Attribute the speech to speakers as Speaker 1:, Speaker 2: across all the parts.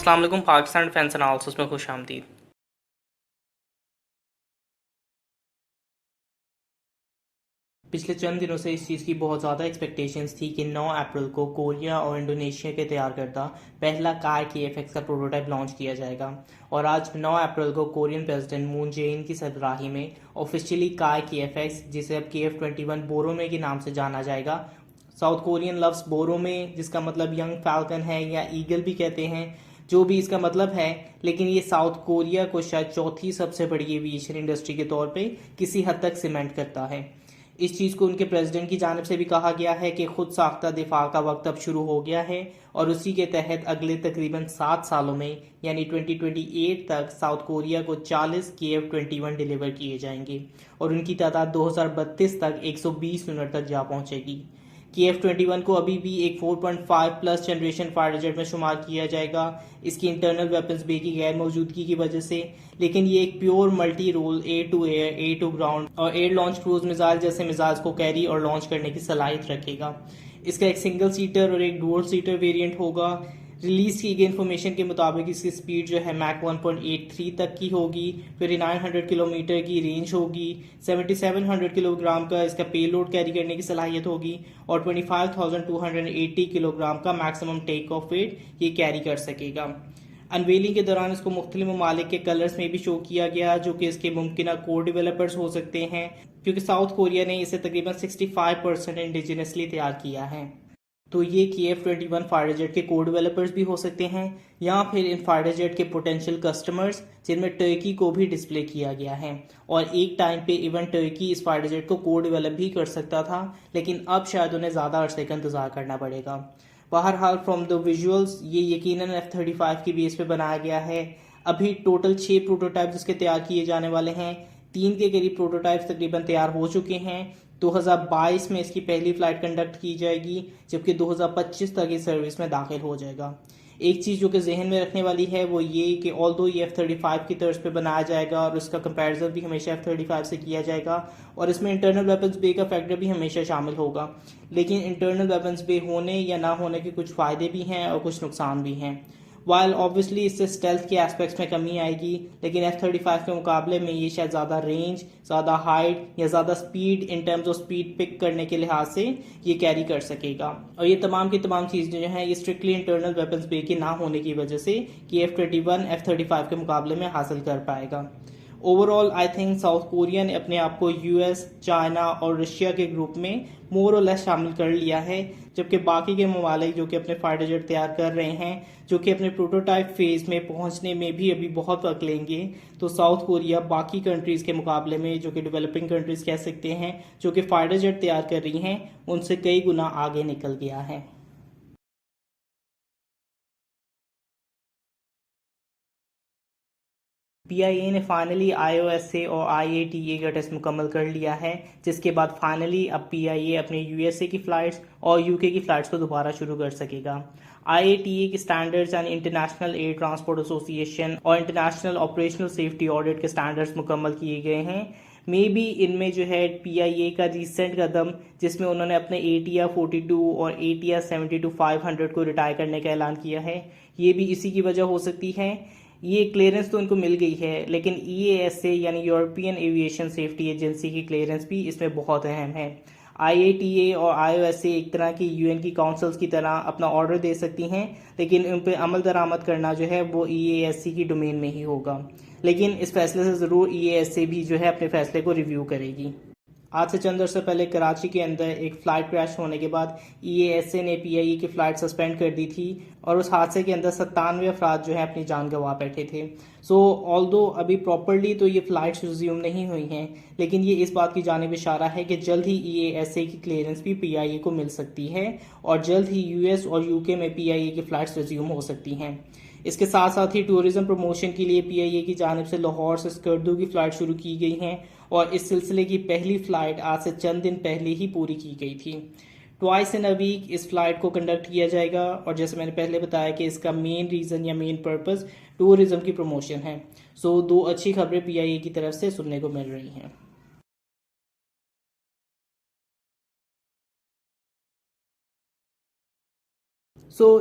Speaker 1: अस्सलाम वालेकुम। Pakistan defence analysis में खुश आमदीद। पिछले चंद दिनों से इस चीज़ की बहुत ज़्यादा एक्सपेक्टेशंस थी कि 9 अप्रैल को कोरिया और इंडोनेशिया के तैयार करदा पहला कार KF-X का प्रोटोटाइप लॉन्च किया जाएगा। और आज 9 अप्रैल को कोरियन प्रेसिडेंट मून जे-इन की सरबराही में ऑफिशियली कार KF-X, जिसे अब KF-21 बोरोमे के नाम से जाना जाएगा। साउथ कोरियन लव्स बोरोमे, जिसका मतलब यंग फैल्कन है या ईगल भी कहते हैं, जो भी इसका मतलब है, लेकिन ये साउथ कोरिया को शायद चौथी सबसे बड़ी एविएशन इंडस्ट्री के तौर पे किसी हद तक सीमेंट करता है। इस चीज़ को उनके प्रेसिडेंट की जानिब से भी कहा गया है कि खुद साख्ता दिफा का वक्त अब शुरू हो गया है और उसी के तहत अगले तकरीबन 7 सालों में यानी 2028 तक साउथ कोरिया को 40 KF-21 डिलीवर किए जाएंगे और उनकी तादाद 2032 तक 120 यूनिट तक जा पहुंचेगी। KF-21 को अभी भी एक 4.5 प्लस जनरेशन फाइटर जेट में शुमार किया जाएगा इसकी इंटरनल वेपन्स बे की गैर मौजूदगी की वजह से, लेकिन ये एक pure multi role air to air, air to ground और एयर लॉन्च क्रूज मिसाइल जैसे मिसाइल्स को कैरी और लॉन्च करने की सलाहियत रखेगा। इसका एक सिंगल सीटर और एक डुअल सीटर वेरिएंट होगा। रिलीज की गई इन्फॉर्मेशन के मुताबिक इसकी स्पीड जो है मैक 1.83 तक की होगी, 2900 किलोमीटर की रेंज होगी, 7700 किलोग्राम का इसका पेलोड कैरी करने की सलाहियत होगी और 25,280 किलोग्राम का मैक्सिमम टेक ऑफ वेट ये कैरी कर सकेगा। अनवेलिंग के दौरान इसको मुख्तलिफ ममालिक के कलर्स में भी शो किया गया, जो कि इसके मुमकिन कोर डेवलपर्स हो सकते हैं, क्योंकि साउथ कोरिया ने इसे तकरीबन 65% इंडिजिनसली तैयार किया है। तो ये KF-21 फाइटर जेट के कोर डेवलपर्स भी हो सकते हैं या फिर इन फाइटर जेट के पोटेंशियल कस्टमर्स, जिनमें टर्की को भी डिस्प्ले किया गया है। और एक टाइम पे इवन टर्की इस फाइटर जेट को कोर डेवलप भी कर सकता था, लेकिन अब शायद उन्हें ज़्यादा अरसे का इंतजार करना पड़ेगा। बहरहाल फ्रॉम द विजुअल्स ये यकीनन F-35 की बेस पे बनाया गया है। अभी टोटल 6 प्रोटोटाइप इसके तैयार किए जाने वाले हैं। 3 के करीब प्रोटोटाइप्स तकरीबन तैयार हो चुके हैं। 2022 में इसकी पहली फ्लाइट कंडक्ट की जाएगी, जबकि 2025 तक इस सर्विस में दाखिल हो जाएगा। एक चीज़ जो कि जहन में रखने वाली है वो ये कि ऑल्दो ये F-35 की तर्ज पे बनाया जाएगा और उसका कंपैरिजन भी हमेशा F-35 से किया जाएगा और इसमें इंटरनल वेपन्स बे का फैक्टर भी हमेशा शामिल होगा, लेकिन इंटरनल वेपन्स बे होने या ना होने के कुछ फ़ायदे भी हैं और कुछ नुकसान भी हैं। वाइल ऑब्वियसली इससे स्टेल्थ के एस्पेक्ट्स में कमी आएगी, लेकिन F-35 के मुकाबले में ये शायद ज़्यादा रेंज, ज़्यादा हाइट या ज़्यादा speed in terms of speed pick करने के लिहाज से ये कैरी कर सकेगा। और ये तमाम की तमाम चीज़ें जो हैं ये स्ट्रिक्टली इंटरनल वेपन्स बे के ना होने की वजह से कि F-21 F-35 के मुकाबले में हासिल कर पाएगा। Overall I think south Korea ने अपने आप को US, चाइना और रशिया के ग्रुप में मोर और लेस शामिल कर लिया है, जबकि बाकी के ममालिक जो कि अपने फाइटर जेट तैयार कर रहे हैं, जो कि अपने प्रोटोटाइप फेज में पहुंचने में भी अभी बहुत वक्त लेंगे, तो साउथ कोरिया बाकी कंट्रीज़ के मुकाबले में, जो कि डेवलपिंग कंट्रीज़ कह सकते हैं, जो कि फाइटर जेट तैयार कर रही हैं, उनसे कई गुना आगे निकल गया है। PIA ने फाइनली IOSA और IATA का टेस्ट मुकम्मल कर लिया है, जिसके बाद फाइनली अब PIA अपने USA की फ़्लाइट्स और UK की फ़्लाइट्स को दोबारा शुरू कर सकेगा। IATA के स्टैंडर्ड्स यानी इंटरनेशनल एयर ट्रांसपोर्ट एसोसिएशन और इंटरनेशनल ऑपरेशनल सेफ्टी ऑडिट के स्टैंडर्ड्स मुकम्मल किए गए हैं। मे बी इनमें जो है PIA का रिसेंट कदम, जिसमें उन्होंने अपने ATR 42 और ATR 72-500 को रिटायर करने का ऐलान किया है, ये भी इसी की वजह हो सकती है। ये क्लियरेंस तो उनको मिल गई है, लेकिन EASA यानी यूरोपियन एविएशन सेफ्टी एजेंसी की क्लियरेंस भी इसमें बहुत अहम है। IATA और IOSA एक तरह की UN की काउंसिल्स की तरह अपना ऑर्डर दे सकती हैं, लेकिन उन पर अमल दरामद करना जो है वो EASA की डोमेन में ही होगा। लेकिन इस फैसले से ज़रूर EASA भी जो है अपने फैसले को रिव्यू करेगी। आज से चंद अर्से पहले कराची के अंदर एक फ़्लाइट क्रैश होने के बाद EASA ने PIA की फ़्लाइट सस्पेंड कर दी थी और उस हादसे के अंदर 97 अफराद जो है अपनी जान गंवा बैठे थे। सो ऑल्दो अभी प्रॉपरली तो ये फ़्लाइट्स रिज्यूम नहीं हुई हैं, लेकिन ये इस बात की जानिब इशारा है कि जल्द ही EASA की क्लियरेंस भी PIA को मिल सकती है और जल्द ही US और UK में PIA की फ़्लाइट्स रिज्यूम हो सकती हैं। इसके साथ साथ ही टूरिज्म प्रमोशन के लिए PIA की जानिब से लाहौर से स्कर्दू की फ़्लाइट शुरू की गई हैं और इस सिलसिले की पहली फ़्लाइट आज से चंद दिन पहले ही पूरी की गई थी। ट्वाइस इन अ वीक इस फ़्लाइट को कंडक्ट किया जाएगा और जैसे मैंने पहले बताया कि इसका मेन रीज़न या मेन पर्पस टूरिज्म की प्रमोशन है। सो दो अच्छी खबरें PIA की तरफ से सुनने को मिल रही हैं।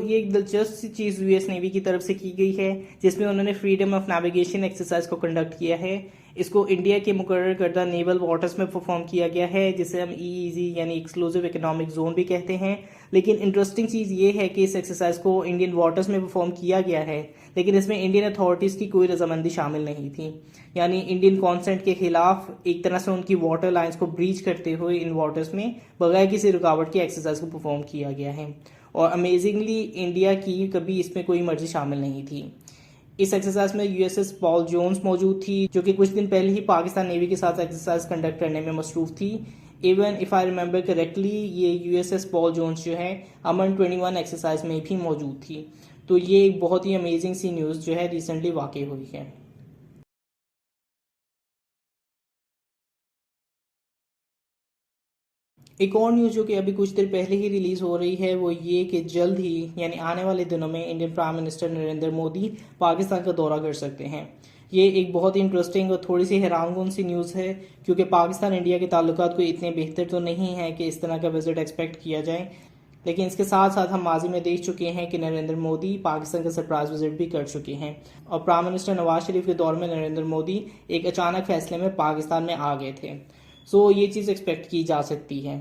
Speaker 1: ये एक दिलचस्प सी चीज़ यूएस नेवी की तरफ से की गई है, जिसमें उन्होंने फ्रीडम ऑफ नेविगेशन एक्सरसाइज को कंडक्ट किया है। इसको इंडिया के मुकर्रर करदा नेवल वाटर्स में परफॉर्म किया गया है, जिसे हम ईईजी यानी एक्सक्लूसिव इकोनॉमिक जोन भी कहते हैं। लेकिन इंटरेस्टिंग चीज़ ये है कि इस एक्सरसाइज को इंडियन वाटर्स में परफॉर्म किया गया है, लेकिन इसमें इंडियन अथॉरिटीज़ की कोई रजामंदी शामिल नहीं थी। यानी इंडियन कॉन्सेंट के खिलाफ एक तरह से उनकी वाटर लाइन्स को ब्रीच करते हुए इन वाटर्स में बगैर किसी रुकावट के एक्सरसाइज को परफॉर्म किया गया है। और अमेजिंगली इंडिया की कभी इसमें कोई मर्जी शामिल नहीं थी। इस एक्सरसाइज में यूएसएस पॉल जोन्स मौजूद थी, जो कि कुछ दिन पहले ही पाकिस्तान नेवी के साथ एक्सरसाइज कंडक्ट करने में मसरूफ थी। Even if I remember correctly, ये यूएसएस पॉल जोन्स जो है अमन 21 एक्सरसाइज में भी मौजूद थी। तो ये एक बहुत ही अमेजिंग सी न्यूज़ जो है रिसेंटली वाक़ई हुई है। एक और न्यूज़ जो कि अभी कुछ देर पहले ही रिलीज़ हो रही है वो ये कि जल्द ही यानी आने वाले दिनों में Indian prime minister Narendra Modi Pakistan का दौरा कर सकते हैं। ये एक बहुत ही इंटरेस्टिंग और थोड़ी सी हैरानकुन सी न्यूज़ है, क्योंकि पाकिस्तान इंडिया के ताल्लुकात कोई इतने बेहतर तो नहीं है कि इस तरह का विजिट एक्सपेक्ट किया जाए। लेकिन इसके साथ साथ हम माजी में देख चुके हैं कि नरेंद्र मोदी पाकिस्तान का सरप्राइज विजिट भी कर चुके हैं, और प्राइम मिनिस्टर नवाज शरीफ के दौर में नरेंद्र मोदी एक अचानक फैसले में पाकिस्तान में आ गए थे। ये चीज़ एक्सपेक्ट की जा सकती है।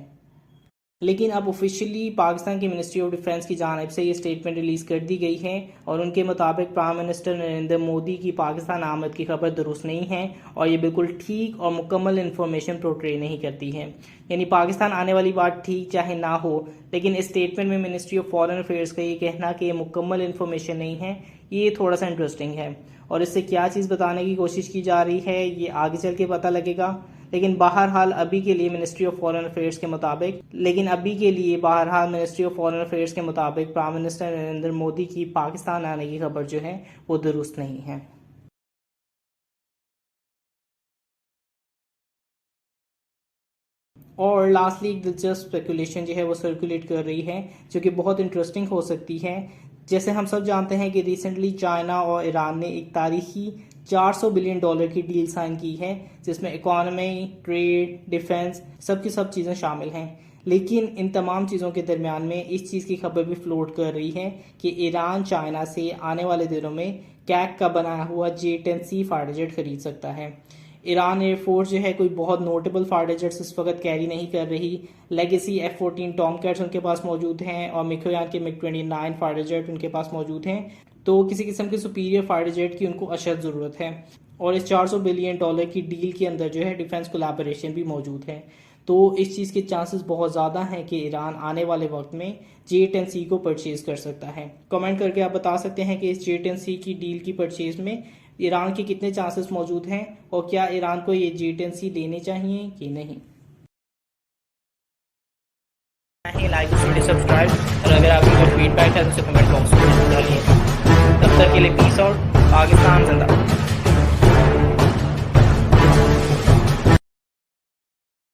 Speaker 1: लेकिन अब ऑफिशियली पाकिस्तान की मिनिस्ट्री ऑफ डिफेंस की जानिब से ये स्टेटमेंट रिलीज़ कर दी गई है, और उनके मुताबिक प्राइम मिनिस्टर नरेंद्र मोदी की पाकिस्तान आमद की खबर दुरुस्त नहीं है, और ये बिल्कुल ठीक और मुकम्मल इन्फॉर्मेशन पोर्ट्रे नहीं करती है। यानी पाकिस्तान आने वाली बात ठीक चाहे ना हो, लेकिन इस स्टेटमेंट में मिनिस्ट्री ऑफ फॉरेन अफेयर्स का ये कहना कि ये मुकम्मल इन्फॉर्मेशन नहीं है, ये थोड़ा सा इंटरेस्टिंग है। और इससे क्या चीज़ बताने की कोशिश की जा रही है ये आगे चल के पता लगेगा। लेकिन बहरहाल अभी के लिए मिनिस्ट्री ऑफ फॉरेन अफेयर्स के मुताबिक प्राइम मिनिस्टर नरेंद्र मोदी की पाकिस्तान आने की खबर जो है वो दुरुस्त नहीं है। और लास्टली एक दिलचस्प स्पेकुलेशन जो है वो सर्कुलेट कर रही है, जो कि बहुत इंटरेस्टिंग हो सकती है। जैसे हम सब जानते हैं कि रिसेंटली चाइना और ईरान ने एक तारीखी $400 बिलियन की डील साइन की है, जिसमें इकोनॉमी, ट्रेड, डिफेंस सब की सब चीज़ें शामिल हैं। लेकिन इन तमाम चीज़ों के दरमियान में इस चीज़ की खबर भी फ्लोट कर रही है कि ईरान चाइना से आने वाले दिनों में कैक का बनाया हुआ J-10C फाइटर जेट खरीद सकता है। ईरान एयरफोर्स जो है कोई बहुत नोटेबल फाइटर जेट्स इस वक्त कैरी नहीं कर रही। लेगेसी F-14 टॉमकैट्स उनके पास मौजूद हैं, और मिगोयान के MiG-29 फाइटर जेट उनके पास मौजूद हैं। तो किसी किस्म के सुपीरियर फाइटर जेट की उनको अशद ज़रूरत है। और इस $400 बिलियन की डील के अंदर जो है डिफेंस कोलैबोरेशन भी मौजूद है। तो इस चीज़ के चांसेस बहुत ज़्यादा हैं कि ईरान आने वाले वक्त में J-10C को परचेज़ कर सकता है। कमेंट करके आप बता सकते हैं कि इस J-10C की डील की परचेज़ में ईरान के कितने चांसेस मौजूद हैं, और क्या ईरान को ये J-10C लेने चाहिए कि नहीं। लाइक सब्सक्राइब, और अगर आपकी कोई फीडबैक है तो उसे कमेंट बॉक्स में डालिए। तब तक के लिए पीस आउट। पाकिस्तान जिंदाबाद।